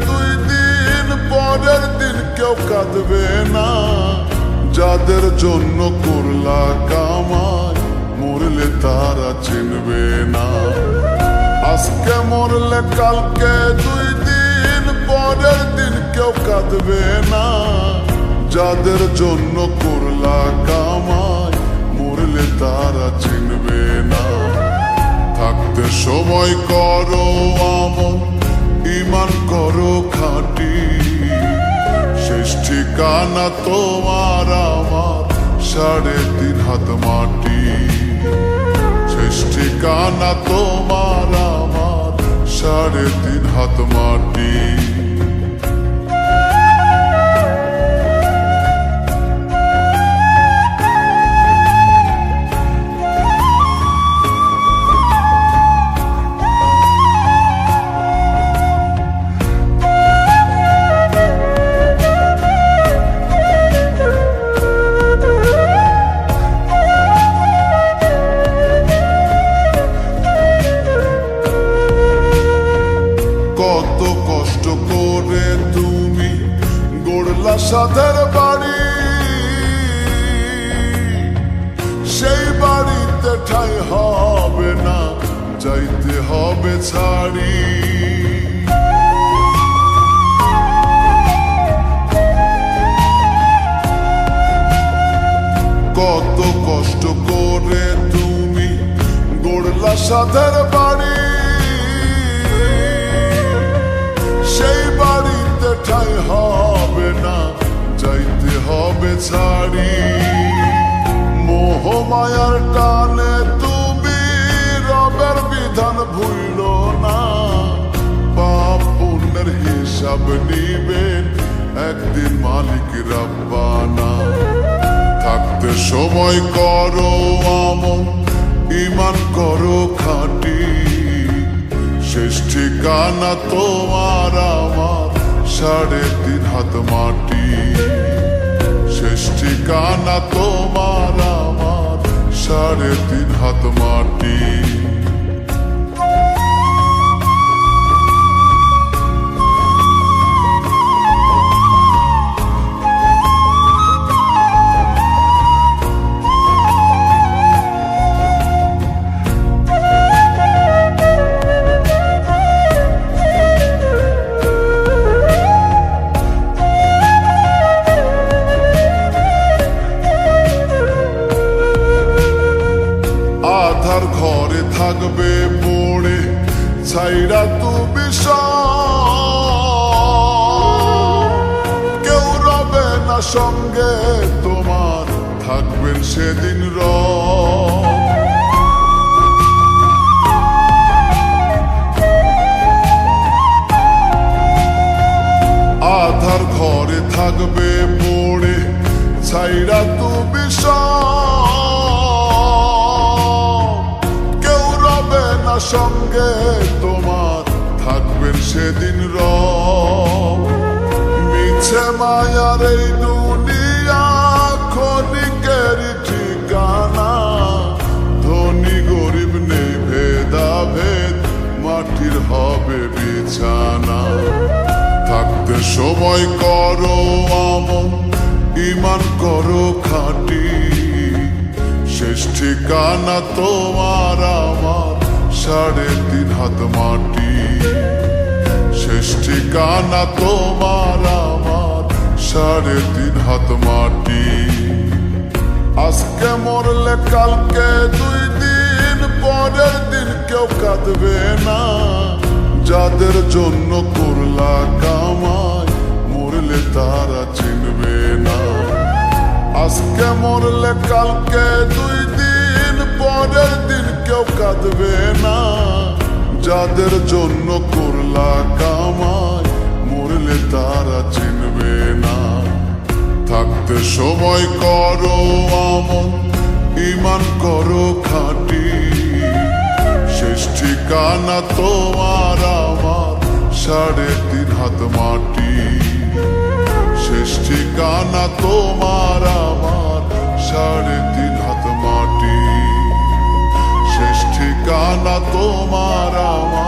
দুই দিন পরের দিন কেউ কাঁদবে না। যাদের জন্য করলা কামাই মরলে তারা চিনবে না। আজকে মরলে কালকে দুই দিন পরের দিন কেউ কাঁদবে না। যাদের জন্য করলা কামাই মরলে তারা চিনবে না। থাকতে সময় করো আমল, ঈমান করো খাঁটি। শেষ ঠিকানা তোমার আমার 3.5 হাত মাটি। শেষ ঠিকানা তোমার আমার 3.5 হাত মাটি। কত কষ্ট করে তুমি গড়লা সাধের বাড়ি, সেই বাড়িতে ঠাঁই হবে না, যাইতে হবে ছাড়ি। কত কষ্ট করে তুমি গড়লা সাধের বাড়ি, সেই বাড়িতে ঠাঁই হবে না, যাইতে হবে ছাড়ি। মোহ মায়ার টানে তুমি রবের বিধান ভুইলো না। পাপ পুণ্যের হিসাব নিবেন একদিন মালিক রব্বানা। থাকতে সময় করো আমল, ঈমান করো খাঁটি। শেষ ঠিকানা তোমার আমার 3.5 হাত মাটি। শেষ ঠিকানা তোমার আমার 3.5 হাত মাটি। আধার ঘরে থাকবে পড়ে ছাইরা তুমি কেউ রবে না সঙ্গে তোমার, থাকবেন সেদিন আধার ঘরে থাকবে পড়ে ছাইরা তুমি সঙ্গে তোমার, থাকবেন সেদিন মিছে মায়ার এই দুনিয়া ক্ষণিকের ঠিকানা। ধনী গরিব নেই ভেদাভেদ, মাটির হবে বিছানা। থাকতে সময় করো আমল, ঈমান করো খাঁটি। শেষ ঠিকানা তোমার আমার 3.5 হাত মাটি। শেষ ঠিকানা তোমার আমার 3.5 হাত মাটি। আজকে মরলে কালকে দুই দিন পরের দিন কেউ কাঁদবে না। যাদের জন্য করলা কামাই মরলে তারা চিনবে না। আজকে মরলে কালকে দুই দিন পরের দিন কেউ কাঁদবে না। যাদের জন্য করলা কামাই মরলে তারা চিনবে না। থাকতে সময় করো আমল, ঈমান করো খাঁটি। শেষ ঠিকানা তোমার আমার 3.5 হাত মাটি। শেষ ঠিকানা তোমার আমার 3.5 হাত মাটি। শেষ ঠিকানা তোমার আমার